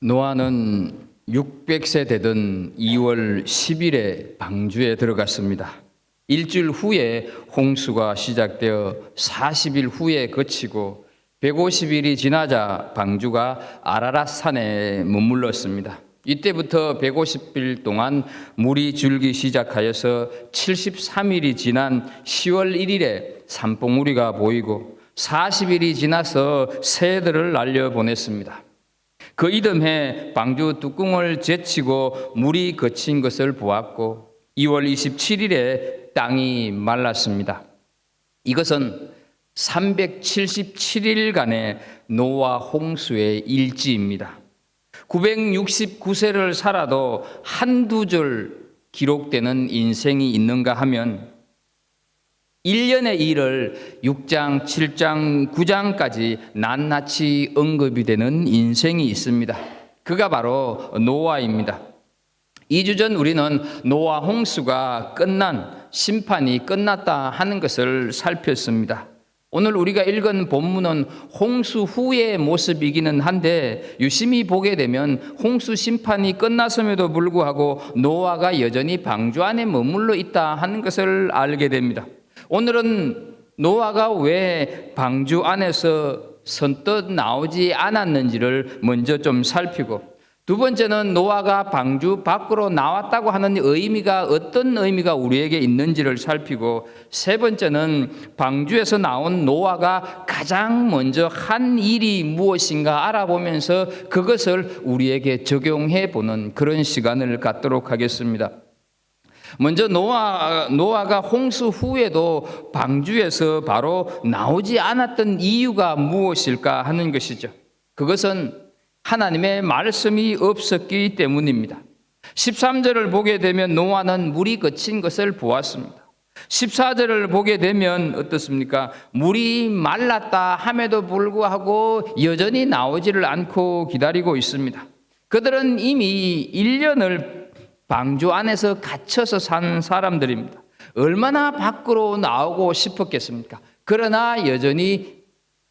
노아는 600세 되던 2월 10일에 방주에 들어갔습니다. 일주일 후에 홍수가 시작되어 40일 후에 그치고 150일이 지나자 방주가 아라랏 산에 머물렀습니다. 이때부터 150일 동안 물이 줄기 시작하여서 73일이 지난 10월 1일에 산봉우리가 보이고 40일이 지나서 새들을 날려보냈습니다. 그 이듬해 방주 뚜껑을 제치고 물이 그친 것을 보았고 2월 27일에 땅이 말랐습니다. 이것은 377일간의 노아 홍수의 일지입니다. 969세를 살아도 한두 줄 기록되는 인생이 있는가 하면 1년의 일을 6장, 7장, 9장까지 낱낱이 언급이 되는 인생이 있습니다. 그가 바로 노아입니다. 2주 전 우리는 노아 홍수가 끝난, 심판이 끝났다 하는 것을 살폈습니다. 오늘 우리가 읽은 본문은 홍수 후의 모습이기는 한데 유심히 보게 되면 홍수 심판이 끝났음에도 불구하고 노아가 여전히 방주 안에 머물러 있다 하는 것을 알게 됩니다. 오늘은 노아가 왜 방주 안에서 선뜻 나오지 않았는지를 먼저 좀 살피고, 두 번째는 노아가 방주 밖으로 나왔다고 하는 의미가 어떤 의미가 우리에게 있는지를 살피고, 세 번째는 방주에서 나온 노아가 가장 먼저 한 일이 무엇인가 알아보면서 그것을 우리에게 적용해 보는 그런 시간을 갖도록 하겠습니다. 먼저 노아가 홍수 후에도 방주에서 바로 나오지 않았던 이유가 무엇일까 하는 것이죠. 그것은 하나님의 말씀이 없었기 때문입니다. 13절을 보게 되면 노아는 물이 그친 것을 보았습니다. 14절을 보게 되면 어떻습니까? 물이 말랐다 함에도 불구하고 여전히 나오지를 않고 기다리고 있습니다. 그들은 이미 1년을 방주 안에서 갇혀서 산 사람들입니다. 얼마나 밖으로 나오고 싶었겠습니까? 그러나 여전히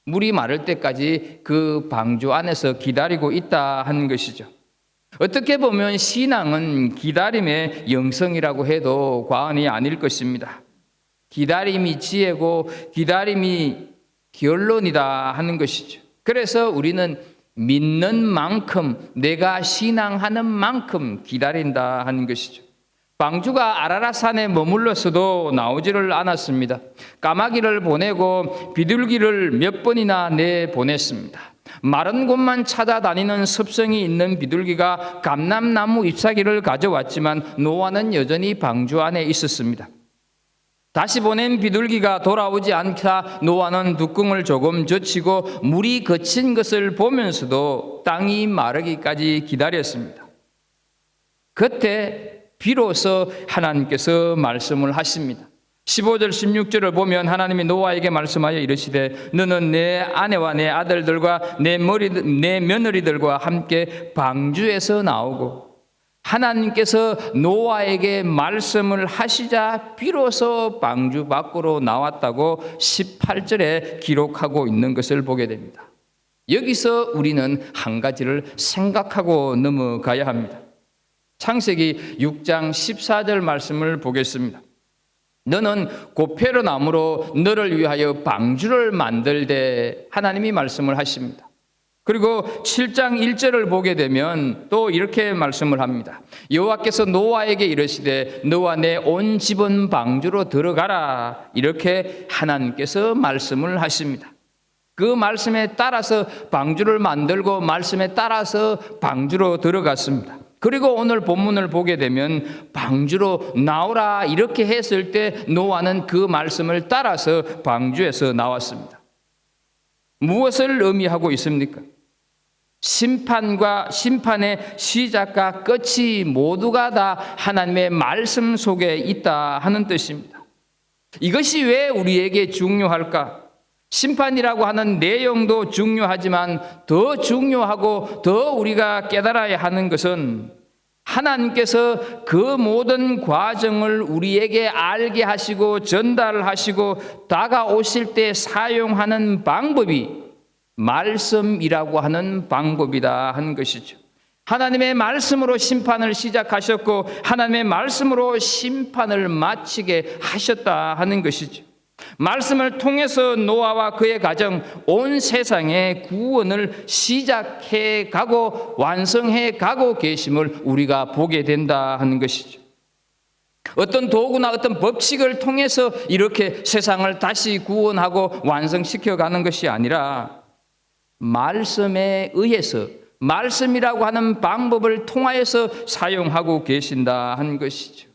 물이 마를 때까지 그 방주 안에서 기다리고 있다 하는 것이죠. 어떻게 보면 신앙은 기다림의 영성이라고 해도 과언이 아닐 것입니다. 기다림이 지혜고 기다림이 결론이다 하는 것이죠. 그래서 우리는 믿는 만큼, 내가 신앙하는 만큼 기다린다 하는 것이죠. 방주가 아라랏 산에 머물렀어도 나오지를 않았습니다. 까마귀를 보내고 비둘기를 몇 번이나 내보냈습니다. 마른 곳만 찾아다니는 습성이 있는 비둘기가 감람나무 잎사귀를 가져왔지만 노아는 여전히 방주 안에 있었습니다. 다시 보낸 비둘기가 돌아오지 않자 노아는 뚜껑을 조금 젖히고 물이 그친 것을 보면서도 땅이 마르기까지 기다렸습니다. 그때 비로소 하나님께서 말씀을 하십니다. 15절 16절을 보면 하나님이 노아에게 말씀하여 이르시되 너는 내 아내와 내 아들들과 내 며느리들과 함께 방주에서 나오고, 하나님께서 노아에게 말씀을 하시자 비로소 방주 밖으로 나왔다고 18절에 기록하고 있는 것을 보게 됩니다. 여기서 우리는 한 가지를 생각하고 넘어가야 합니다. 창세기 6장 14절 말씀을 보겠습니다. 너는 고페르나무로 너를 위하여 방주를 만들되, 하나님이 말씀을 하십니다. 그리고 7장 1절을 보게 되면 또 이렇게 말씀을 합니다. 여호와께서 노아에게 이르시되 너와 내 온 집은 방주로 들어가라, 이렇게 하나님께서 말씀을 하십니다. 그 말씀에 따라서 방주를 만들고 말씀에 따라서 방주로 들어갔습니다. 그리고 오늘 본문을 보게 되면 방주로 나오라 이렇게 했을 때 노아는 그 말씀을 따라서 방주에서 나왔습니다. 무엇을 의미하고 있습니까? 심판의 시작과 끝이 모두가 다 하나님의 말씀 속에 있다 하는 뜻입니다. 이것이 왜 우리에게 중요할까? 심판이라고 하는 내용도 중요하지만 더 중요하고 더 우리가 깨달아야 하는 것은 하나님께서 그 모든 과정을 우리에게 알게 하시고 전달하시고 다가오실 때 사용하는 방법이 말씀이라고 하는 방법이다 하는 것이죠. 하나님의 말씀으로 심판을 시작하셨고 하나님의 말씀으로 심판을 마치게 하셨다 하는 것이죠. 말씀을 통해서 노아와 그의 가정, 온 세상의 구원을 시작해 가고 완성해 가고 계심을 우리가 보게 된다 하는 것이죠. 어떤 도구나 어떤 법칙을 통해서 이렇게 세상을 다시 구원하고 완성시켜 가는 것이 아니라 말씀에 의해서, 말씀이라고 하는 방법을 통하여서 사용하고 계신다 하는 것이죠.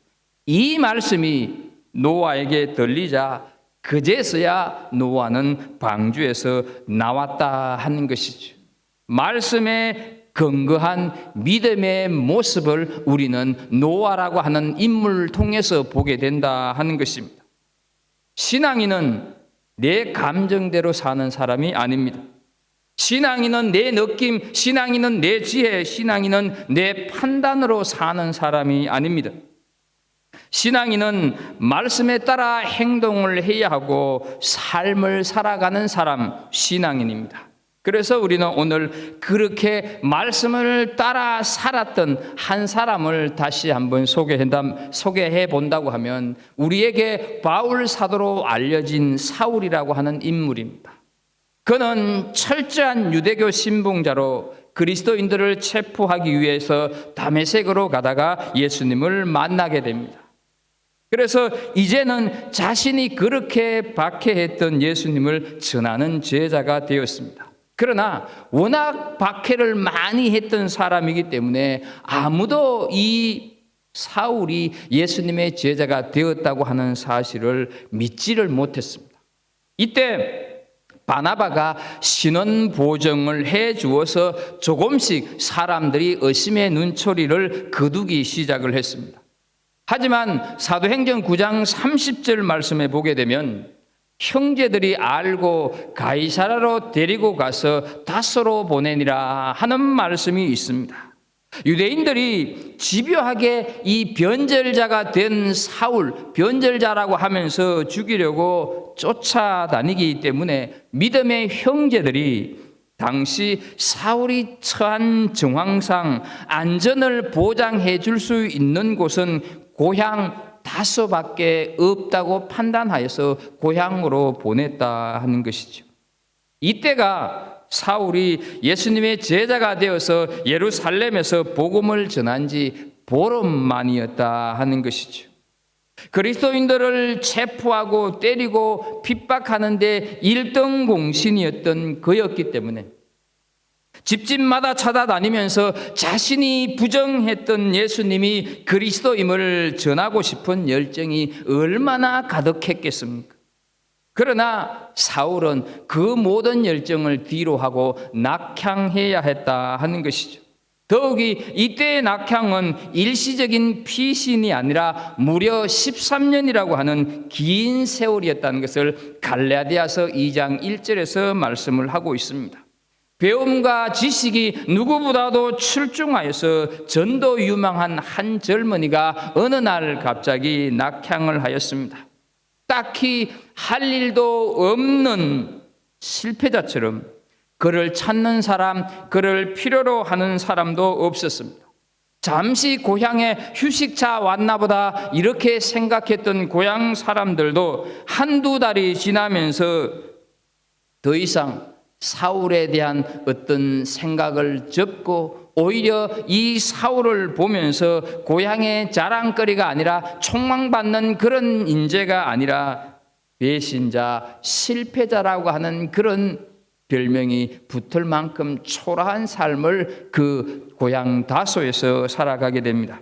이 말씀이 노아에게 들리자 그제서야 노아는 방주에서 나왔다 하는 것이죠. 말씀에 근거한 믿음의 모습을 우리는 노아라고 하는 인물을 통해서 보게 된다 하는 것입니다. 신앙인은 내 감정대로 사는 사람이 아닙니다. 신앙인은 내 느낌, 신앙인은 내 지혜, 신앙인은 내 판단으로 사는 사람이 아닙니다. 신앙인은 말씀에 따라 행동을 해야 하고 삶을 살아가는 사람, 신앙인입니다. 그래서 우리는 오늘 그렇게 말씀을 따라 살았던 한 사람을 다시 한번 소개해 본다고 하면 우리에게 바울 사도로 알려진 사울이라고 하는 인물입니다. 그는 철저한 유대교 신봉자로 그리스도인들을 체포하기 위해서 다메섹으로 가다가 예수님을 만나게 됩니다. 그래서 이제는 자신이 그렇게 박해했던 예수님을 전하는 제자가 되었습니다. 그러나 워낙 박해를 많이 했던 사람이기 때문에 아무도 이 사울이 예수님의 제자가 되었다고 하는 사실을 믿지를 못했습니다. 이때 바나바가 신원 보정을 해 주어서 조금씩 사람들이 의심의 눈초리를 거두기 시작을 했습니다. 하지만 사도행전 9장 30절 말씀에 보게 되면 형제들이 알고 가이사라로 데리고 가서 다소로 보내니라 하는 말씀이 있습니다. 유대인들이 집요하게 이 변절자가 된 사울, 변절자라고 하면서 죽이려고 쫓아다니기 때문에 믿음의 형제들이 당시 사울이 처한 정황상 안전을 보장해 줄 수 있는 곳은 고향 다소밖에 없다고 판단하여서 고향으로 보냈다 하는 것이죠. 이때가 사울이 예수님의 제자가 되어서 예루살렘에서 복음을 전한 지 보름 만이었다 하는 것이죠. 그리스도인들을 체포하고 때리고 핍박하는데 1등 공신이었던 그였기 때문에 집집마다 찾아다니면서 자신이 부정했던 예수님이 그리스도임을 전하고 싶은 열정이 얼마나 가득했겠습니까? 그러나 사울은 그 모든 열정을 뒤로 하고 낙향해야 했다 하는 것이죠. 더욱이 이때의 낙향은 일시적인 피신이 아니라 무려 13년이라고 하는 긴 세월이었다는 것을 갈라디아서 2장 1절에서 말씀을 하고 있습니다. 배움과 지식이 누구보다도 출중하여서 전도 유망한 한 젊은이가 어느 날 갑자기 낙향을 하였습니다. 딱히 할 일도 없는 실패자처럼 그를 찾는 사람, 그를 필요로 하는 사람도 없었습니다. 잠시 고향에 휴식차 왔나 보다 이렇게 생각했던 고향 사람들도 한두 달이 지나면서 더 이상 사울에 대한 어떤 생각을 접고 오히려 이 사울을 보면서 고향의 자랑거리가 아니라 총망받는 그런 인재가 아니라 배신자, 실패자라고 하는 그런 별명이 붙을 만큼 초라한 삶을 그 고향 다소에서 살아가게 됩니다.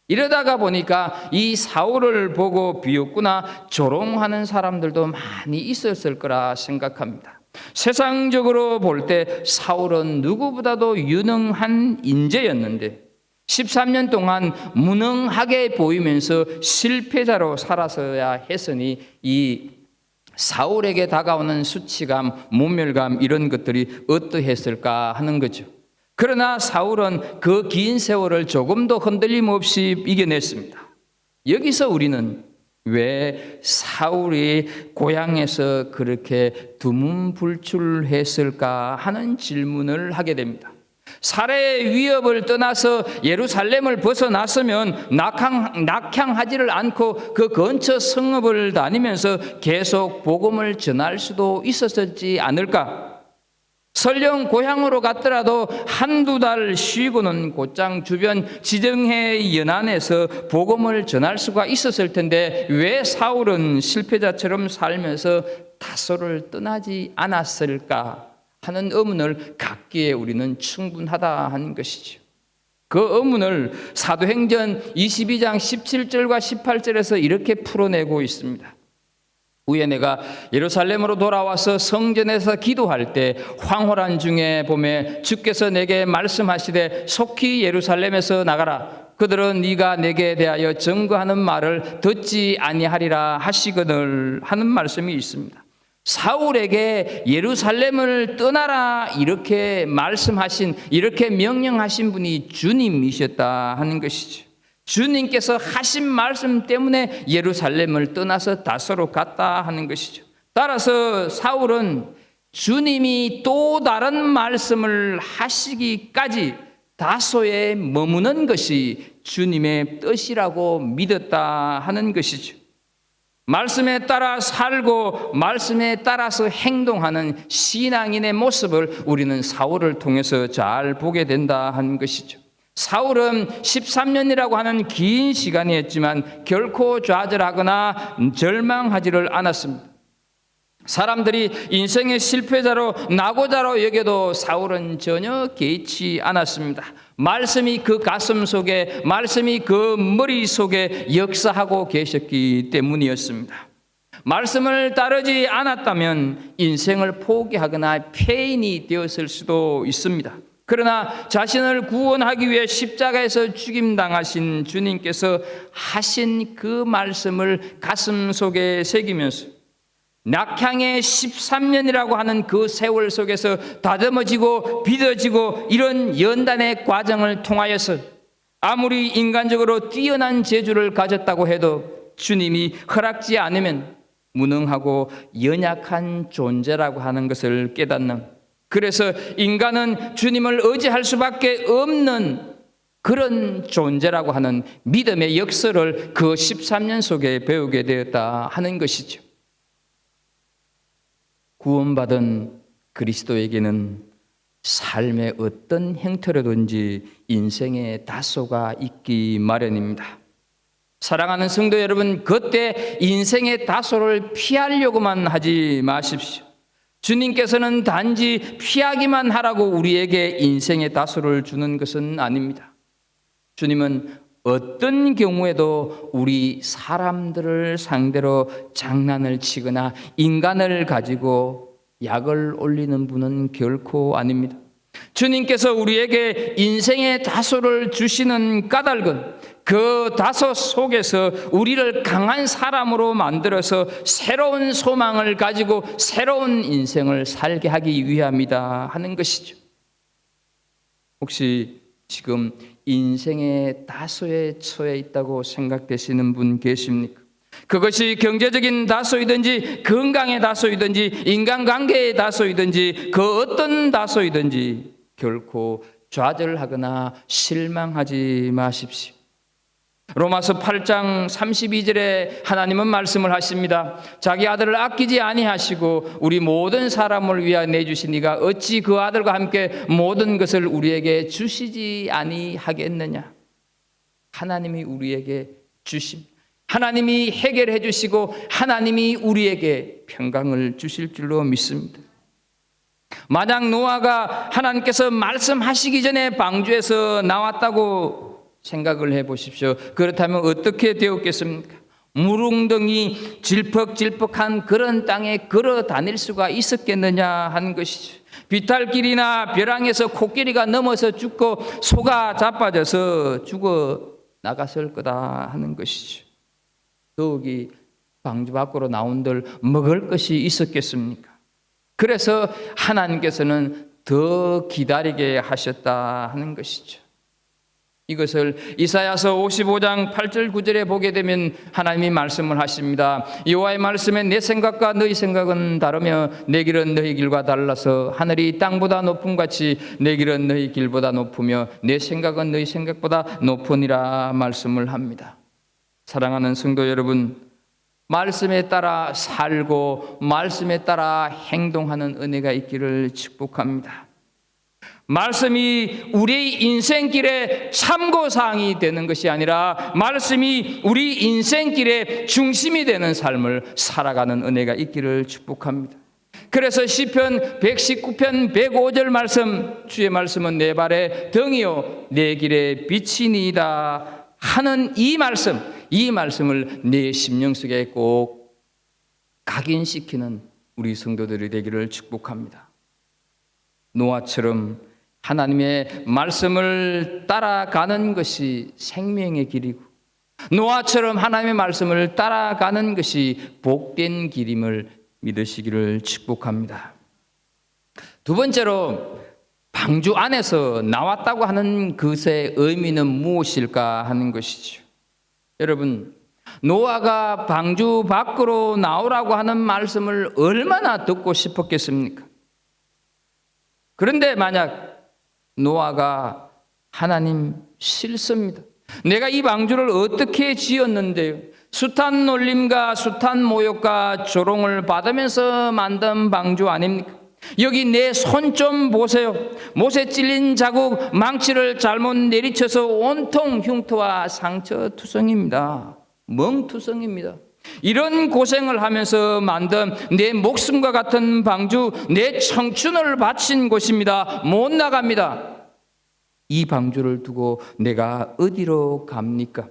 이러다가 보니까 이 사울을 보고 비웃구나 조롱하는 사람들도 많이 있었을 거라 생각합니다. 세상적으로 볼 때 사울은 누구보다도 유능한 인재였는데 13년 동안 무능하게 보이면서 실패자로 살았어야 했으니 이 사울에게 다가오는 수치감, 모멸감 이런 것들이 어떠했을까 하는 거죠. 그러나 사울은 그 긴 세월을 조금도 흔들림 없이 이겨냈습니다. 여기서 우리는 왜 사울이 고향에서 그렇게 두문불출했을까 하는 질문을 하게 됩니다. 살해의 위협을 떠나서 예루살렘을 벗어났으면 낙향하지를 않고 그 근처 성읍을 다니면서 계속 복음을 전할 수도 있었지 않을까? 설령 고향으로 갔더라도 한두 달 쉬고는 곧장 주변 지정해 연안에서 복음을 전할 수가 있었을 텐데 왜 사울은 실패자처럼 살면서 다소를 떠나지 않았을까 하는 의문을 갖기에 우리는 충분하다 하는 것이죠. 그 의문을 사도행전 22장 17절과 18절에서 이렇게 풀어내고 있습니다. 후에 내가 예루살렘으로 돌아와서 성전에서 기도할 때 황홀한 중에 보매 주께서 내게 말씀하시되 속히 예루살렘에서 나가라. 그들은 네가 내게 대하여 증거하는 말을 듣지 아니하리라 하시거늘 하는 말씀이 있습니다. 사울에게 예루살렘을 떠나라 이렇게 말씀하신, 이렇게 명령하신 분이 주님이셨다 하는 것이죠. 주님께서 하신 말씀 때문에 예루살렘을 떠나서 다소로 갔다 하는 것이죠. 따라서 사울은 주님이 또 다른 말씀을 하시기까지 다소에 머무는 것이 주님의 뜻이라고 믿었다 하는 것이죠. 말씀에 따라 살고 말씀에 따라서 행동하는 신앙인의 모습을 우리는 사울을 통해서 잘 보게 된다 하는 것이죠. 사울은 13년이라고 하는 긴 시간이었지만 결코 좌절하거나 절망하지를 않았습니다. 사람들이 인생의 실패자로 낙오자로 여겨도 사울은 전혀 개의치 않았습니다. 말씀이 그 가슴 속에, 말씀이 그 머리 속에 역사하고 계셨기 때문이었습니다. 말씀을 따르지 않았다면 인생을 포기하거나 폐인이 되었을 수도 있습니다. 그러나 자신을 구원하기 위해 십자가에서 죽임당하신 주님께서 하신 그 말씀을 가슴 속에 새기면서 낙향의 13년이라고 하는 그 세월 속에서 다듬어지고 빚어지고 이런 연단의 과정을 통하여서 아무리 인간적으로 뛰어난 재주를 가졌다고 해도 주님이 허락지 않으면 무능하고 연약한 존재라고 하는 것을 깨닫는, 그래서 인간은 주님을 의지할 수밖에 없는 그런 존재라고 하는 믿음의 역사를 그 13년 속에 배우게 되었다 하는 것이죠. 구원받은 그리스도에게는 삶의 어떤 형태로든지 인생의 다소가 있기 마련입니다. 사랑하는 성도 여러분, 그때 인생의 다소를 피하려고만 하지 마십시오. 주님께서는 단지 피하기만 하라고 우리에게 인생의 다소를 주는 것은 아닙니다. 주님은 어떤 경우에도 우리 사람들을 상대로 장난을 치거나 인간을 가지고 약을 올리는 분은 결코 아닙니다. 주님께서 우리에게 인생의 다소를 주시는 까닭은 그 다소 속에서 우리를 강한 사람으로 만들어서 새로운 소망을 가지고 새로운 인생을 살게 하기 위함이다 하는 것이죠. 혹시 지금 인생의 다소에 처해 있다고 생각되시는 분 계십니까? 그것이 경제적인 다소이든지 건강의 다소이든지 인간관계의 다소이든지 그 어떤 다소이든지 결코 좌절하거나 실망하지 마십시오. 로마서 8장 32절에 하나님은 말씀을 하십니다. 자기 아들을 아끼지 아니하시고 우리 모든 사람을 위하여 내주시니가 어찌 그 아들과 함께 모든 것을 우리에게 주시지 아니하겠느냐. 하나님이 우리에게 주십니다. 하나님이 해결해 주시고 하나님이 우리에게 평강을 주실 줄로 믿습니다. 만약 노아가 하나님께서 말씀하시기 전에 방주에서 나왔다고 생각을 해보십시오. 그렇다면 어떻게 되었겠습니까? 물웅덩이 질퍽질퍽한 그런 땅에 걸어 다닐 수가 있었겠느냐 하는 것이죠. 비탈길이나 벼랑에서 코끼리가 넘어서 죽고 소가 자빠져서 죽어 나갔을 거다 하는 것이죠. 더욱이 방주 밖으로 나온들 먹을 것이 있었겠습니까? 그래서 하나님께서는 더 기다리게 하셨다 하는 것이죠. 이것을 이사야서 55장 8절 9절에 보게 되면 하나님이 말씀을 하십니다. 여호와의 말씀에 내 생각과 너희 생각은 다르며 내 길은 너희 길과 달라서 하늘이 땅보다 높음 같이 내 길은 너희 길보다 높으며 내 생각은 너희 생각보다 높으니라 말씀을 합니다. 사랑하는 성도 여러분, 말씀에 따라 살고 말씀에 따라 행동하는 은혜가 있기를 축복합니다. 말씀이 우리 인생길의 참고사항이 되는 것이 아니라 말씀이 우리 인생길의 중심이 되는 삶을 살아가는 은혜가 있기를 축복합니다. 그래서 시편 119편 105절 말씀, 주의 말씀은 내 발의 등이요 내 길의 빛이니이다 하는 이 말씀을 내 심령 속에 꼭 각인시키는 우리 성도들이 되기를 축복합니다. 노아처럼 하나님의 말씀을 따라가는 것이 생명의 길이고 노아처럼 하나님의 말씀을 따라가는 것이 복된 길임을 믿으시기를 축복합니다. 두 번째로 방주 안에서 나왔다고 하는 것의 의미는 무엇일까 하는 것이죠. 여러분, 노아가 방주 밖으로 나오라고 하는 말씀을 얼마나 듣고 싶었겠습니까? 그런데 만약 노아가 하나님 싫습니다. 내가 이 방주를 어떻게 지었는데요? 숱한 놀림과 숱한 모욕과 조롱을 받으면서 만든 방주 아닙니까? 여기 내 손 좀 보세요. 못에 찔린 자국, 망치를 잘못 내리쳐서 온통 흉터와 상처투성입니다. 멍투성입니다. 이런 고생을 하면서 만든 내 목숨과 같은 방주, 내 청춘을 바친 곳입니다. 못 나갑니다. 이 방주를 두고 내가 어디로 갑니까?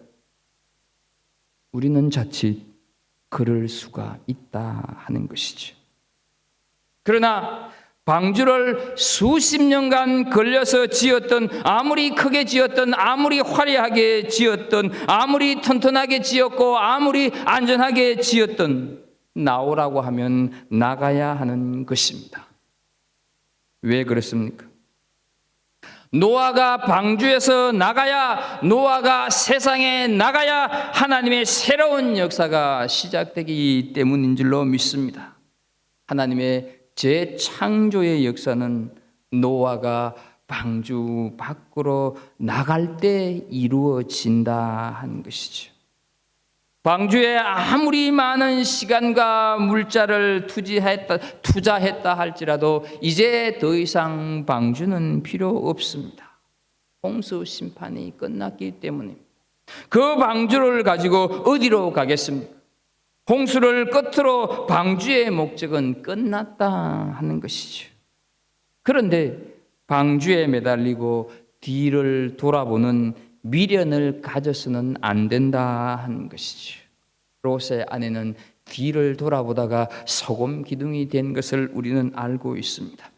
우리는 자칫 그럴 수가 있다 하는 것이죠. 그러나 방주를 수십 년간 걸려서 지었던, 아무리 크게 지었던, 아무리 화려하게 지었던, 아무리 튼튼하게 지었고 아무리 안전하게 지었던, 나오라고 하면 나가야 하는 것입니다. 왜 그렇습니까? 노아가 방주에서 나가야, 노아가 세상에 나가야 하나님의 새로운 역사가 시작되기 때문인 줄로 믿습니다. 하나님의 재창조의 역사는 노아가 방주 밖으로 나갈 때 이루어진다 하는 것이죠. 방주에 아무리 많은 시간과 물자를 투자했다 할지라도 이제 더 이상 방주는 필요 없습니다. 홍수 심판이 끝났기 때문입니다. 그 방주를 가지고 어디로 가겠습니까? 홍수를 끝으로 방주의 목적은 끝났다 하는 것이죠. 그런데 방주에 매달리고 뒤를 돌아보는 미련을 가져서는 안 된다 하는 것이죠. 롯의 아내는 뒤를 돌아보다가 소금 기둥이 된 것을 우리는 알고 있습니다.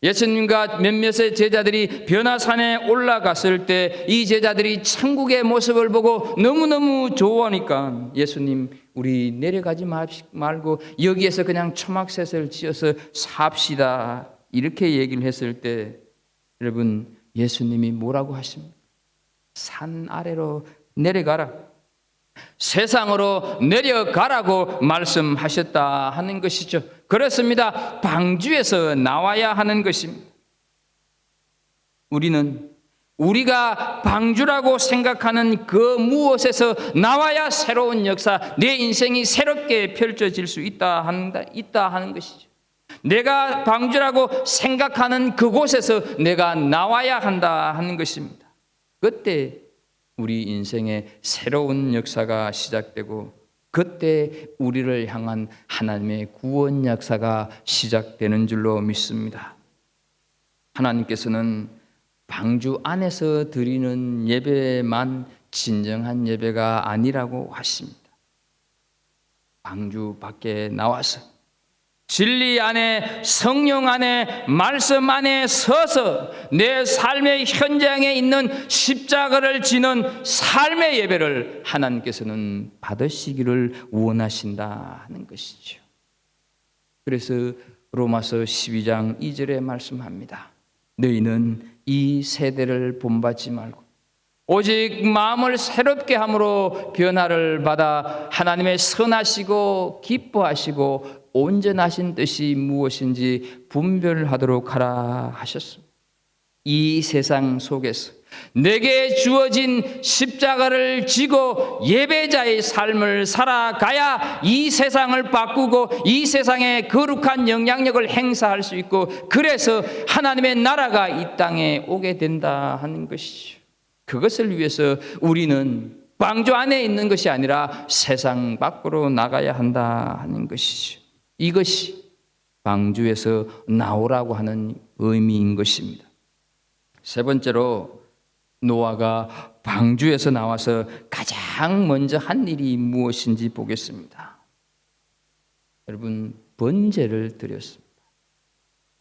예수님과 몇몇의 제자들이 변화산에 올라갔을 때 이 제자들이 천국의 모습을 보고 너무너무 좋아하니까 예수님, 우리 내려가지 말고 여기에서 그냥 초막셋을 지어서 삽시다 이렇게 얘기를 했을 때 여러분, 예수님이 뭐라고 하십니까? 산 아래로 내려가라, 세상으로 내려가라고 말씀하셨다 하는 것이죠. 그렇습니다. 방주에서 나와야 하는 것입니다. 우리는 우리가 방주라고 생각하는 그 무엇에서 나와야 새로운 역사, 내 인생이 새롭게 펼쳐질 수 있다 하는 것이죠. 내가 방주라고 생각하는 그곳에서 내가 나와야 한다 하는 것입니다. 그때 우리 인생의 새로운 역사가 시작되고 그때 우리를 향한 하나님의 구원 역사가 시작되는 줄로 믿습니다. 하나님께서는 방주 안에서 드리는 예배만 진정한 예배가 아니라고 하십니다. 방주 밖에 나와서 진리 안에, 성령 안에, 말씀 안에 서서 내 삶의 현장에 있는 십자가를 지는 삶의 예배를 하나님께서는 받으시기를 원하신다 하는 것이죠. 그래서 로마서 12장 2절에 말씀합니다. 너희는 이 세대를 본받지 말고 오직 마음을 새롭게 함으로 변화를 받아 하나님의 선하시고 기뻐하시고 온전하신 뜻이 무엇인지 분별하도록 하라 하셨습니다. 이 세상 속에서 내게 주어진 십자가를 지고 예배자의 삶을 살아가야 이 세상을 바꾸고 이 세상에 거룩한 영향력을 행사할 수 있고, 그래서 하나님의 나라가 이 땅에 오게 된다 하는 것이죠. 그것을 위해서 우리는 방주 안에 있는 것이 아니라 세상 밖으로 나가야 한다 하는 것이죠. 이것이 방주에서 나오라고 하는 의미인 것입니다. 세 번째로, 노아가 방주에서 나와서 가장 먼저 한 일이 무엇인지 보겠습니다. 여러분, 번제를 드렸습니다.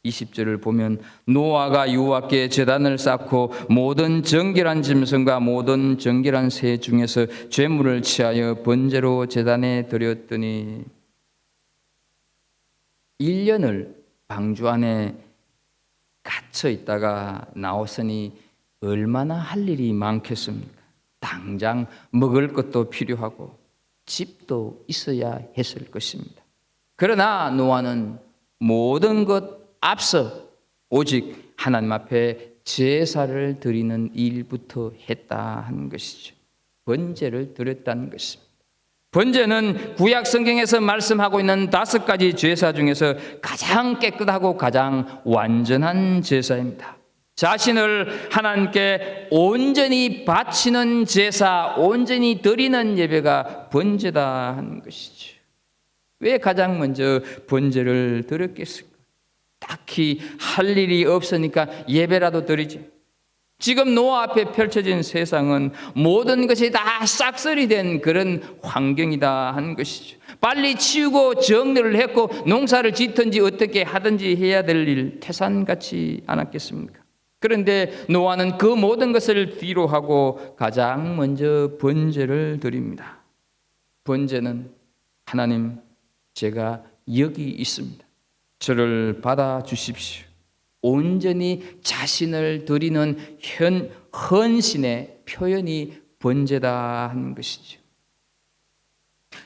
20절을 보면 노아가 여호와께 제단을 쌓고 모든 정결한 짐승과 모든 정결한 새 중에서 제물을 취하여 번제로 제단에 드렸더니, 1년을 방주 안에 갇혀 있다가 나왔으니 얼마나 할 일이 많겠습니까? 당장 먹을 것도 필요하고 집도 있어야 했을 것입니다. 그러나 노아는 모든 것 앞서 오직 하나님 앞에 제사를 드리는 일부터 했다 하는 것이죠. 번제를 드렸다는 것입니다. 번제는 구약 성경에서 말씀하고 있는 5가지 제사 중에서 가장 깨끗하고 가장 완전한 제사입니다. 자신을 하나님께 온전히 바치는 제사, 온전히 드리는 예배가 번제다 하는 것이죠. 왜 가장 먼저 번제를 드렸겠습니까? 딱히 할 일이 없으니까 예배라도 드리지. 지금 노아 앞에 펼쳐진 세상은 모든 것이 다 싹쓸이 된 그런 환경이다 하는 것이죠. 빨리 치우고 정리를 했고 농사를 짓든지 어떻게 하든지 해야 될 일 태산 같지 않았겠습니까? 그런데 노아는 그 모든 것을 뒤로 하고 가장 먼저 번제를 드립니다. 번제는 하나님, 제가 여기 있습니다. 저를 받아주십시오. 온전히 자신을 드리는 헌신의 표현이 번제다 하는 것이죠.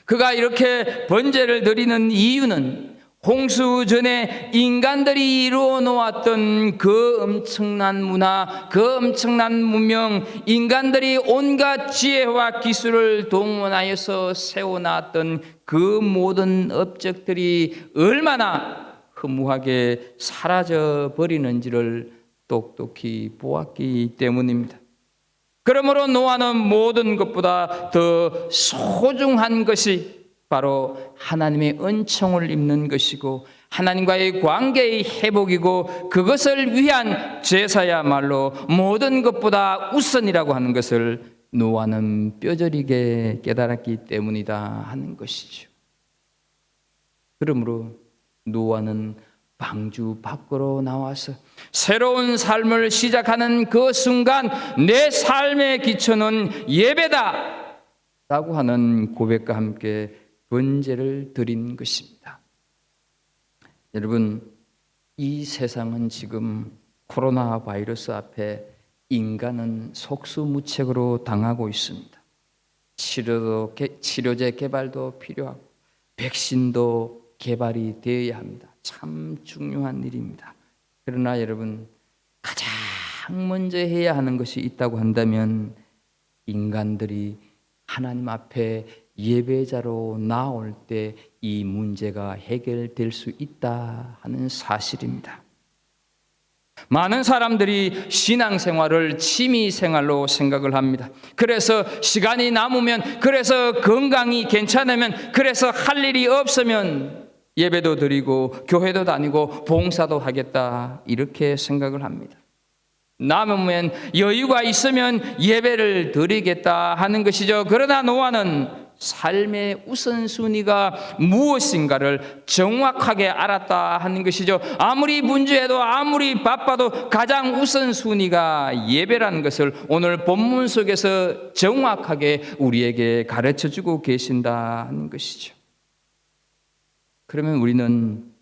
그가 이렇게 번제를 드리는 이유는 홍수 전에 인간들이 이루어 놓았던 그 엄청난 문화, 그 엄청난 문명, 인간들이 온갖 지혜와 기술을 동원하여서 세워놨던 그 모든 업적들이 얼마나 허무하게 사라져 버리는지를 똑똑히 보았기 때문입니다. 그러므로 노아는 모든 것보다 더 소중한 것이 바로 하나님의 은총을 입는 것이고 하나님과의 관계의 회복이고 그것을 위한 제사야말로 모든 것보다 우선이라고 하는 것을 노아는 뼈저리게 깨달았기 때문이다 하는 것이죠. 그러므로 노아는 방주 밖으로 나와서 새로운 삶을 시작하는 그 순간 내 삶의 기초는 예배다 라고 하는 고백과 함께 번제를 드린 것입니다. 여러분, 이 세상은 지금 코로나 바이러스 앞에 인간은 속수무책으로 당하고 있습니다. 치료제 개발도 필요하고 백신도 개발이 되어야 합니다. 참 중요한 일입니다. 그러나 여러분, 가장 먼저 해야 하는 것이 있다고 한다면 인간들이 하나님 앞에 예배자로 나올 때 이 문제가 해결될 수 있다 하는 사실입니다. 많은 사람들이 신앙생활을 취미생활로 생각을 합니다. 그래서 시간이 남으면, 그래서 건강이 괜찮으면, 그래서 할 일이 없으면 예배도 드리고 교회도 다니고 봉사도 하겠다 이렇게 생각을 합니다. 남으면 여유가 있으면 예배를 드리겠다 하는 것이죠. 그러나 노아는 삶의 우선순위가 무엇인가를 정확하게 알았다 하는 것이죠. 아무리 분주해도 아무리 바빠도 가장 우선순위가 예배라는 것을 오늘 본문 속에서 정확하게 우리에게 가르쳐주고 계신다 하는 것이죠. 그러면 우리는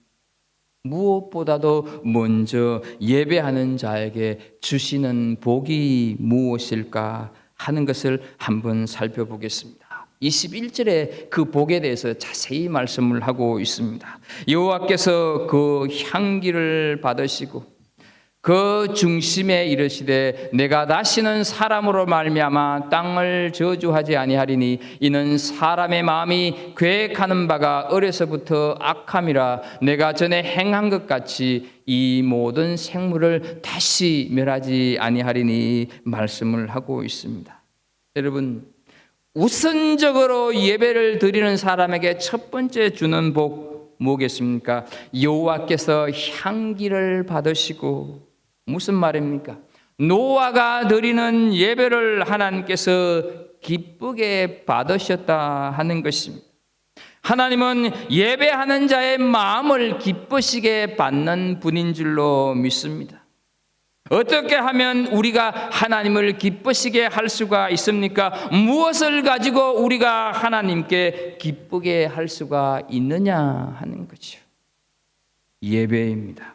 무엇보다도 먼저 예배하는 자에게 주시는 복이 무엇일까 하는 것을 한번 살펴보겠습니다. 21절에 그 복에 대해서 자세히 말씀을 하고 있습니다. 여호와께서 그 향기를 받으시고 그 중심에 이르시되 내가 다시는 사람으로 말미암아 땅을 저주하지 아니하리니 이는 사람의 마음이 계획하는 바가 어려서부터 악함이라 내가 전에 행한 것 같이 이 모든 생물을 다시 멸하지 아니하리니 말씀을 하고 있습니다. 여러분, 우선적으로 예배를 드리는 사람에게 첫 번째 주는 복 뭐겠습니까? 여호와께서 향기를 받으시고, 무슨 말입니까? 노아가 드리는 예배를 하나님께서 기쁘게 받으셨다 하는 것입니다. 하나님은 예배하는 자의 마음을 기쁘시게 받는 분인 줄로 믿습니다. 어떻게 하면 우리가 하나님을 기쁘시게 할 수가 있습니까? 무엇을 가지고 우리가 하나님께 기쁘게 할 수가 있느냐 하는 거죠. 예배입니다.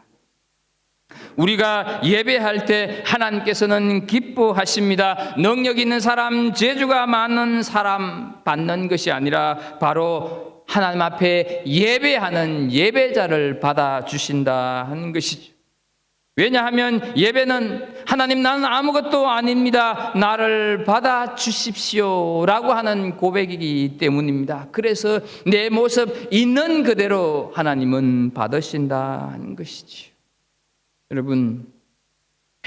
우리가 예배할 때 하나님께서는 기뻐하십니다. 능력 있는 사람, 재주가 많은 사람 받는 것이 아니라 바로 하나님 앞에 예배하는 예배자를 받아주신다 하는 것이죠. 왜냐하면 예배는 하나님 나는 아무것도 아닙니다. 나를 받아주십시오 라고 하는 고백이기 때문입니다. 그래서 내 모습 있는 그대로 하나님은 받으신다 하는 것이죠. 여러분,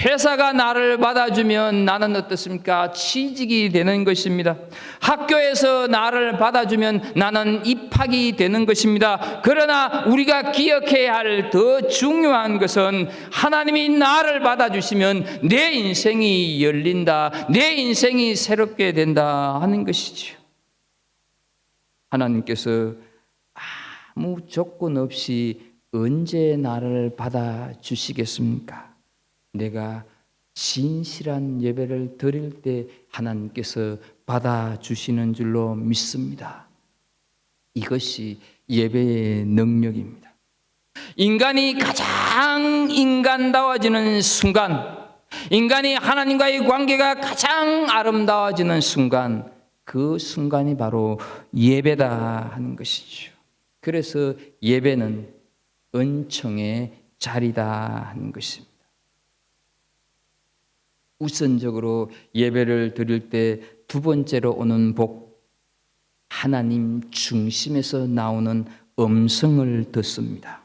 회사가 나를 받아주면 나는 어떻습니까? 취직이 되는 것입니다. 학교에서 나를 받아주면 나는 입학이 되는 것입니다. 그러나 우리가 기억해야 할 더 중요한 것은 하나님이 나를 받아주시면 내 인생이 열린다, 내 인생이 새롭게 된다 하는 것이죠. 하나님께서 아무 조건 없이 언제 나를 받아주시겠습니까? 내가 진실한 예배를 드릴 때 하나님께서 받아주시는 줄로 믿습니다. 이것이 예배의 능력입니다. 인간이 가장 인간다워지는 순간, 인간이 하나님과의 관계가 가장 아름다워지는 순간, 그 순간이 바로 예배다 하는 것이죠. 그래서 예배는 은총의 자리다 하는 것입니다. 우선적으로 예배를 드릴 때 두 번째로 오는 복, 하나님 중심에서 나오는 음성을 듣습니다.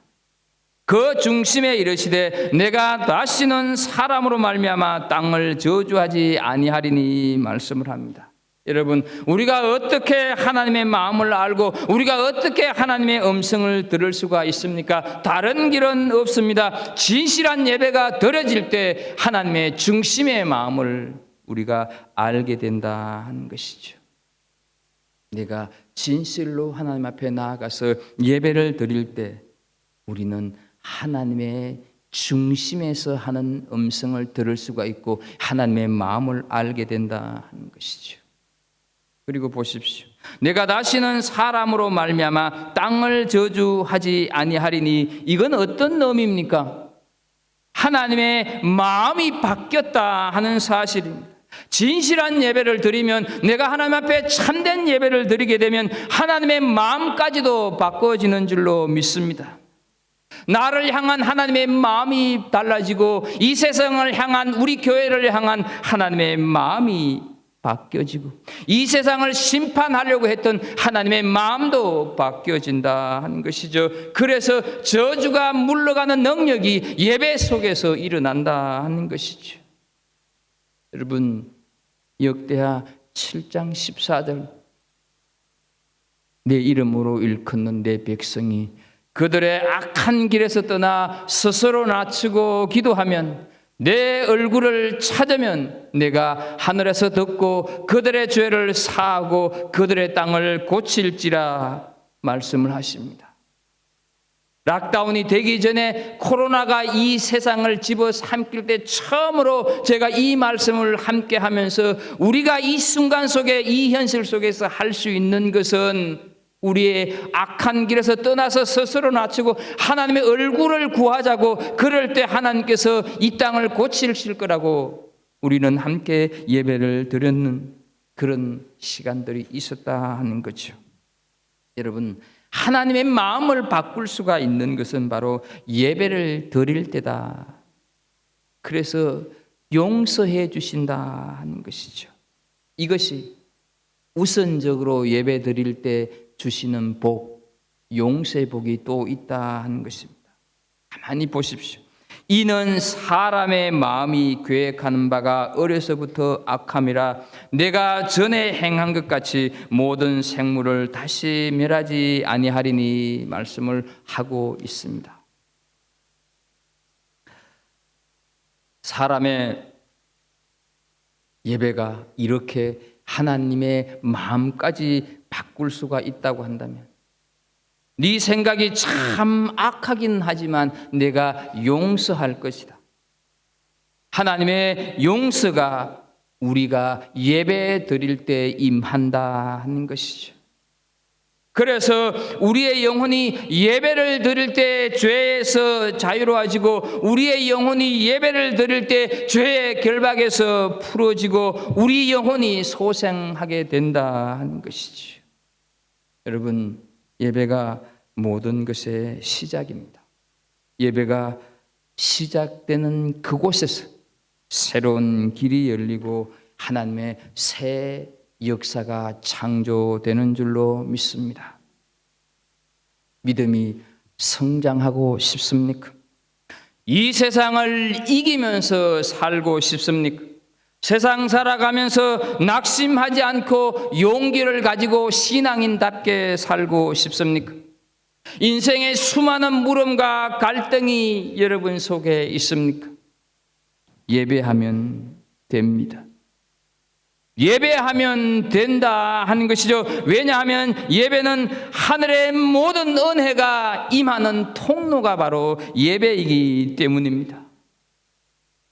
그 중심에 이르시되 내가 다시는 사람으로 말미암아 땅을 저주하지 아니하리니 말씀을 합니다. 여러분, 우리가 어떻게 하나님의 마음을 알고 우리가 어떻게 하나님의 음성을 들을 수가 있습니까? 다른 길은 없습니다. 진실한 예배가 드려질 때 하나님의 중심의 마음을 우리가 알게 된다 하는 것이죠. 내가 진실로 하나님 앞에 나아가서 예배를 드릴 때 우리는 하나님의 중심에서 하는 음성을 들을 수가 있고 하나님의 마음을 알게 된다 하는 것이죠. 그리고 보십시오. 내가 다시는 사람으로 말미암아 땅을 저주하지 아니하리니 이건 어떤 의미입니까? 하나님의 마음이 바뀌었다 하는 사실입니다. 진실한 예배를 드리면, 내가 하나님 앞에 참된 예배를 드리게 되면 하나님의 마음까지도 바꿔지는 줄로 믿습니다. 나를 향한 하나님의 마음이 달라지고 이 세상을 향한, 우리 교회를 향한 하나님의 마음이 바뀌어지고 이 세상을 심판하려고 했던 하나님의 마음도 바뀌어진다 하는 것이죠. 그래서 저주가 물러가는 능력이 예배 속에서 일어난다 하는 것이죠. 여러분, 역대하 7장 14절, 내 이름으로 일컫는 내 백성이 그들의 악한 길에서 떠나 스스로 낮추고 기도하면 내 얼굴을 찾으면 내가 하늘에서 듣고 그들의 죄를 사하고 그들의 땅을 고칠지라 말씀을 하십니다. 락다운이 되기 전에 코로나가 이 세상을 집어삼킬 때 처음으로 제가 이 말씀을 함께 하면서 우리가 이 순간 속에, 이 현실 속에서 할 수 있는 것은 우리의 악한 길에서 떠나서 스스로 낮추고 하나님의 얼굴을 구하자고, 그럴 때 하나님께서 이 땅을 고치실 거라고 우리는 함께 예배를 드렸는 그런 시간들이 있었다 하는 거죠. 여러분, 하나님의 마음을 바꿀 수가 있는 것은 바로 예배를 드릴 때다. 그래서 용서해 주신다 하는 것이죠. 이것이 우선적으로 예배 드릴 때 주시는 복, 용서의 복이 또 있다 하는 것입니다. 가만히 보십시오. 이는 사람의 마음이 계획하는 바가 어려서부터 악함이라 내가 전에 행한 것 같이 모든 생물을 다시 멸하지 아니하리니 말씀을 하고 있습니다. 사람의 예배가 이렇게 하나님의 마음까지 바꿀 수가 있다고 한다면, 네 생각이 참 악하긴 하지만 내가 용서할 것이다. 하나님의 용서가 우리가 예배 드릴 때 임한다 하는 것이죠. 그래서 우리의 영혼이 예배를 드릴 때 죄에서 자유로워지고, 우리의 영혼이 예배를 드릴 때 죄의 결박에서 풀어지고, 우리 영혼이 소생하게 된다 하는 것이죠. 여러분, 예배가 모든 것의 시작입니다. 예배가 시작되는 그곳에서 새로운 길이 열리고 하나님의 새 역사가 창조되는 줄로 믿습니다. 믿음이 성장하고 싶습니까? 이 세상을 이기면서 살고 싶습니까? 세상 살아가면서 낙심하지 않고 용기를 가지고 신앙인답게 살고 싶습니까? 인생의 수많은 물음과 갈등이 여러분 속에 있습니까? 예배하면 됩니다. 예배하면 된다 하는 것이죠. 왜냐하면 예배는 하늘의 모든 은혜가 임하는 통로가 바로 예배이기 때문입니다.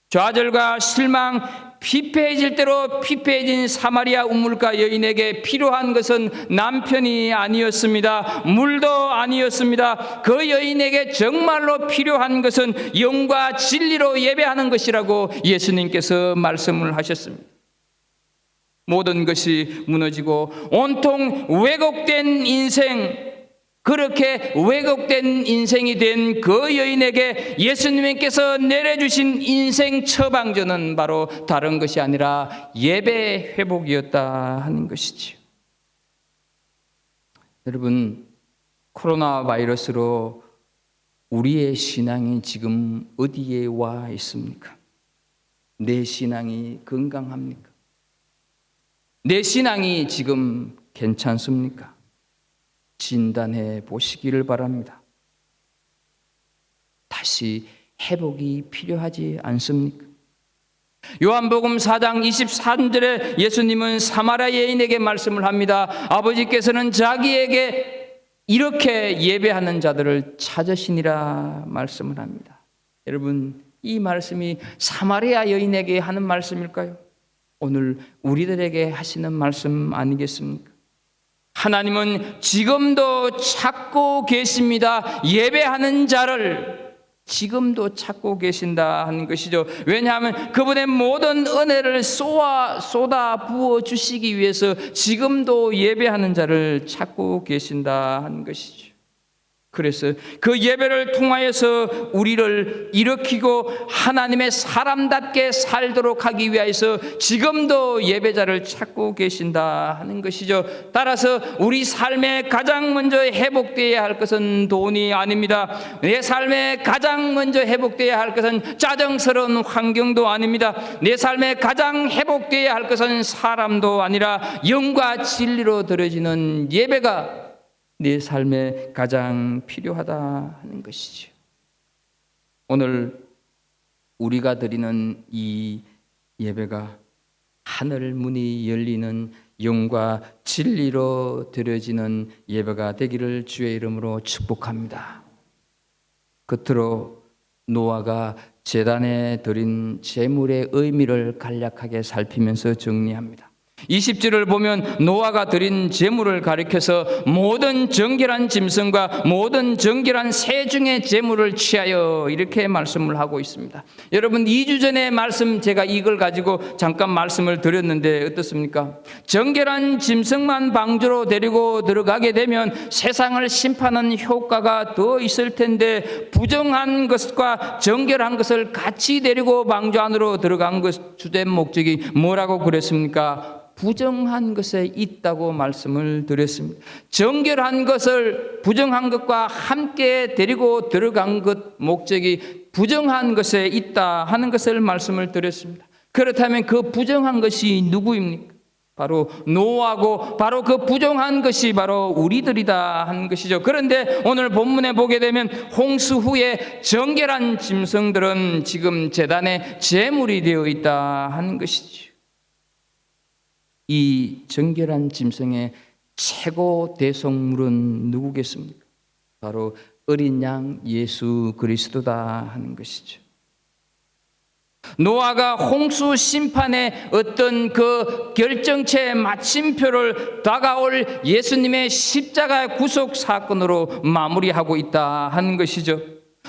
좌절과 실망, 피폐해질 대로 피폐해진 사마리아 우물가 여인에게 필요한 것은 남편이 아니었습니다. 물도 아니었습니다. 그 여인에게 정말로 필요한 것은 영과 진리로 예배하는 것이라고 예수님께서 말씀을 하셨습니다. 모든 것이 무너지고 온통 왜곡된 인생, 그렇게 왜곡된 인생이 된 그 여인에게 예수님께서 내려주신 인생 처방전은 바로 다른 것이 아니라 예배 회복이었다 하는 것이지요. 여러분, 코로나 바이러스로 우리의 신앙이 지금 어디에 와 있습니까? 내 신앙이 건강합니까? 내 신앙이 지금 괜찮습니까? 진단해 보시기를 바랍니다. 다시 회복이 필요하지 않습니까? 요한복음 4장 23절에 예수님은 사마리아 여인에게 말씀을 합니다. 아버지께서는 자기에게 이렇게 예배하는 자들을 찾으시니라 말씀을 합니다. 여러분, 이 말씀이 사마리아 여인에게 하는 말씀일까요? 오늘 우리들에게 하시는 말씀 아니겠습니까? 하나님은 지금도 찾고 계십니다. 예배하는 자를 지금도 찾고 계신다 하는 것이죠. 왜냐하면 그분의 모든 은혜를 쏟아 부어 주시기 위해서 지금도 예배하는 자를 찾고 계신다 하는 것이죠. 그래서 그 예배를 통하여서 우리를 일으키고 하나님의 사람답게 살도록 하기 위해서 지금도 예배자를 찾고 계신다 하는 것이죠. 따라서 우리 삶에 가장 먼저 회복되어야 할 것은 돈이 아닙니다. 내 삶에 가장 먼저 회복되어야 할 것은 짜증스러운 환경도 아닙니다. 내 삶에 가장 회복되어야 할 것은 사람도 아니라 영과 진리로 드려지는 예배가 내 삶에 가장 필요하다 하는 것이죠. 오늘 우리가 드리는 이 예배가 하늘 문이 열리는 영과 진리로 드려지는 예배가 되기를 주의 이름으로 축복합니다. 끝으로 노아가 제단에 드린 제물의 의미를 간략하게 살피면서 정리합니다. 20절을 보면 노아가 드린 제물을 가리켜서 모든 정결한 짐승과 모든 정결한 새 중의 제물을 취하여 이렇게 말씀을 하고 있습니다. 여러분 2주 전에 말씀 제가 이걸 가지고 잠깐 말씀을 드렸는데 어떻습니까? 정결한 짐승만 방주로 데리고 들어가게 되면 세상을 심판하는 효과가 더 있을 텐데 부정한 것과 정결한 것을 같이 데리고 방주 안으로 들어간 것 주된 목적이 뭐라고 그랬습니까? 부정한 것에 있다고 말씀을 드렸습니다. 정결한 것을 부정한 것과 함께 데리고 들어간 것 목적이 부정한 것에 있다 하는 것을 말씀을 드렸습니다. 그렇다면 그 부정한 것이 누구입니까? 바로 노아고 바로 그 부정한 것이 바로 우리들이다 하는 것이죠. 그런데 오늘 본문에 보게 되면 홍수 후에 정결한 짐승들은 지금 제단의 제물이 되어 있다 하는 것이죠. 이 정결한 짐승의 최고 대속물은 누구겠습니까? 바로 어린 양 예수 그리스도다 하는 것이죠. 노아가 홍수 심판의 어떤 그 결정체 마침표를 다가올 예수님의 십자가 구속 사건으로 마무리하고 있다 하는 것이죠.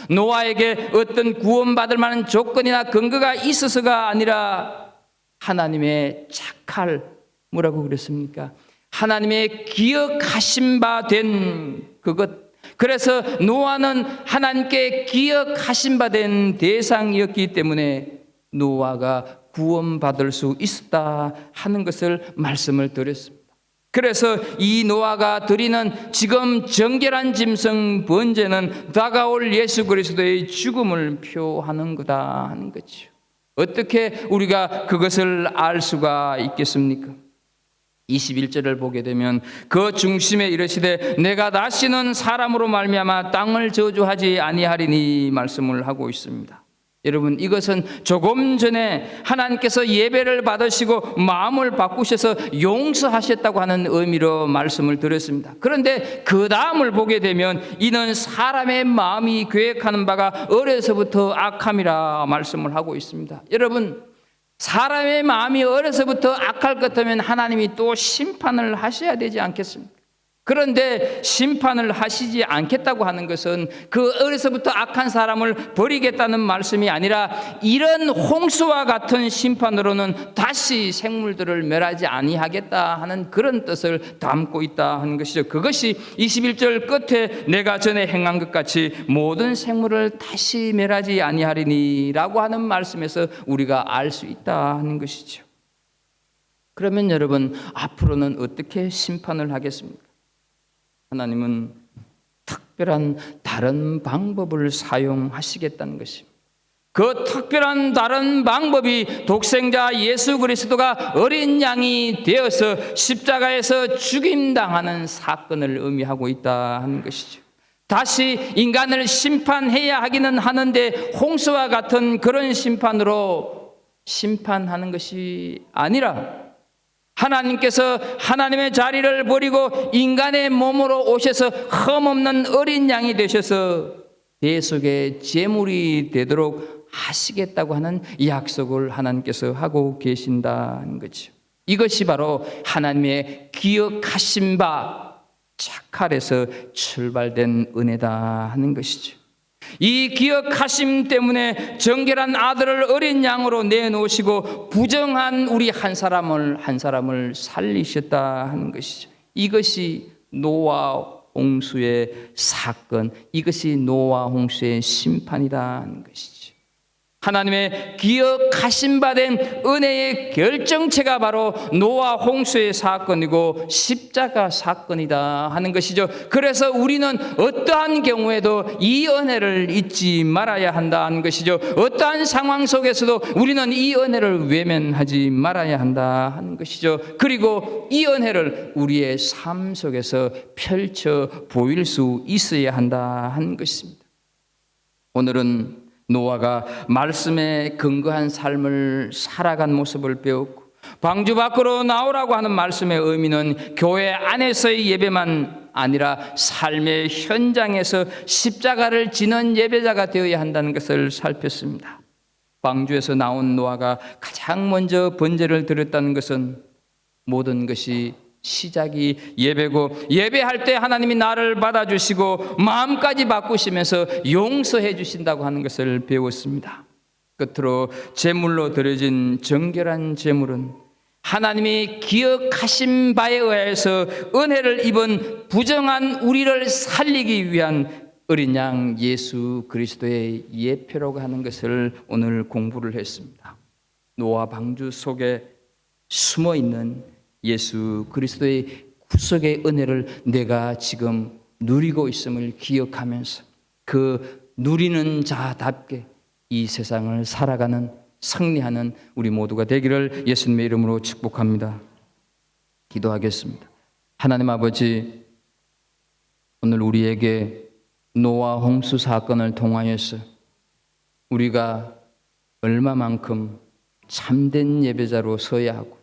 노아에게 어떤 구원받을 만한 조건이나 근거가 있어서가 아니라 하나님의 착할 뭐라고 그랬습니까? 하나님의 기억하신 바 된 그것. 그래서 노아는 하나님께 기억하신 바 된 대상이었기 때문에 노아가 구원받을 수 있었다 하는 것을 말씀을 드렸습니다. 그래서 이 노아가 드리는 지금 정결한 짐승 번제는 다가올 예수 그리스도의 죽음을 표하는 거다 하는 거죠. 어떻게 우리가 그것을 알 수가 있겠습니까? 21절을 보게 되면 그 중심에 이르시되 내가 다시는 사람으로 말미암아 땅을 저주하지 아니하리니 말씀을 하고 있습니다. 여러분 이것은 조금 전에 하나님께서 예배를 받으시고 마음을 바꾸셔서 용서하셨다고 하는 의미로 말씀을 드렸습니다. 그런데 그 다음을 보게 되면 이는 사람의 마음이 계획하는 바가 어려서부터 악함이라 말씀을 하고 있습니다. 여러분 사람의 마음이 어려서부터 악할 것 같으면 하나님이 또 심판을 하셔야 되지 않겠습니까? 그런데 심판을 하시지 않겠다고 하는 것은 그 어려서부터 악한 사람을 버리겠다는 말씀이 아니라 이런 홍수와 같은 심판으로는 다시 생물들을 멸하지 아니하겠다 하는 그런 뜻을 담고 있다 하는 것이죠. 그것이 21절 끝에 내가 전에 행한 것 같이 모든 생물을 다시 멸하지 아니하리니 라고 하는 말씀에서 우리가 알 수 있다 하는 것이죠. 그러면 여러분 앞으로는 어떻게 심판을 하겠습니까? 하나님은 특별한 다른 방법을 사용하시겠다는 것입니다. 그 특별한 다른 방법이 독생자 예수 그리스도가 어린 양이 되어서 십자가에서 죽임당하는 사건을 의미하고 있다 하는 것이죠. 다시 인간을 심판해야 하기는 하는데 홍수와 같은 그런 심판으로 심판하는 것이 아니라 하나님께서 하나님의 자리를 버리고 인간의 몸으로 오셔서 흠없는 어린 양이 되셔서 대속의 제물이 되도록 하시겠다고 하는 약속을 하나님께서 하고 계신다는 거죠. 이것이 바로 하나님의 기억하신 바 착할에서 출발된 은혜다 하는 것이죠. 이 기억하심 때문에 정결한 아들을 어린 양으로 내놓으시고 부정한 우리 한 사람을 살리셨다 하는 것이죠. 이것이 노아 홍수의 사건, 이것이 노아 홍수의 심판이다 하는 것이죠. 하나님의 기억하신 바 된 은혜의 결정체가 바로 노아 홍수의 사건이고 십자가 사건이다 하는 것이죠. 그래서 우리는 어떠한 경우에도 이 은혜를 잊지 말아야 한다는 것이죠. 어떠한 상황 속에서도 우리는 이 은혜를 외면하지 말아야 한다 하는 것이죠. 그리고 이 은혜를 우리의 삶 속에서 펼쳐 보일 수 있어야 한다 하는 것입니다. 오늘은 노아가 말씀에 근거한 삶을 살아간 모습을 배웠고 방주 밖으로 나오라고 하는 말씀의 의미는 교회 안에서의 예배만 아니라 삶의 현장에서 십자가를 지는 예배자가 되어야 한다는 것을 살폈습니다. 방주에서 나온 노아가 가장 먼저 번제를 드렸다는 것은 모든 것이 시작이 예배고, 예배할 때 하나님이 나를 받아주시고 마음까지 바꾸시면서 용서해 주신다고 하는 것을 배웠습니다. 끝으로 제물로 드려진 정결한 제물은 하나님이 기억하신 바에 의해서 은혜를 입은 부정한 우리를 살리기 위한 어린 양 예수 그리스도의 예표라고 하는 것을 오늘 공부를 했습니다. 노아 방주 속에 숨어 있는 예수 그리스도의 구속의 은혜를 내가 지금 누리고 있음을 기억하면서 그 누리는 자답게 이 세상을 살아가는 승리하는 우리 모두가 되기를 예수님의 이름으로 축복합니다. 기도하겠습니다. 하나님 아버지, 오늘 우리에게 노아 홍수 사건을 통하여서 우리가 얼마만큼 참된 예배자로 서야 하고,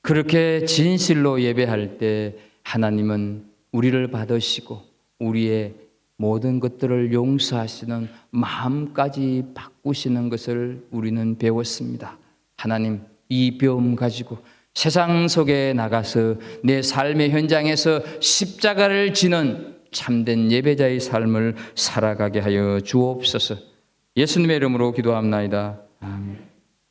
그렇게 진실로 예배할 때 하나님은 우리를 받으시고 우리의 모든 것들을 용서하시는 마음까지 바꾸시는 것을 우리는 배웠습니다. 하나님, 이 배움 가지고 세상 속에 나가서 내 삶의 현장에서 십자가를 지는 참된 예배자의 삶을 살아가게 하여 주옵소서. 예수님의 이름으로 기도합나이다. 아멘.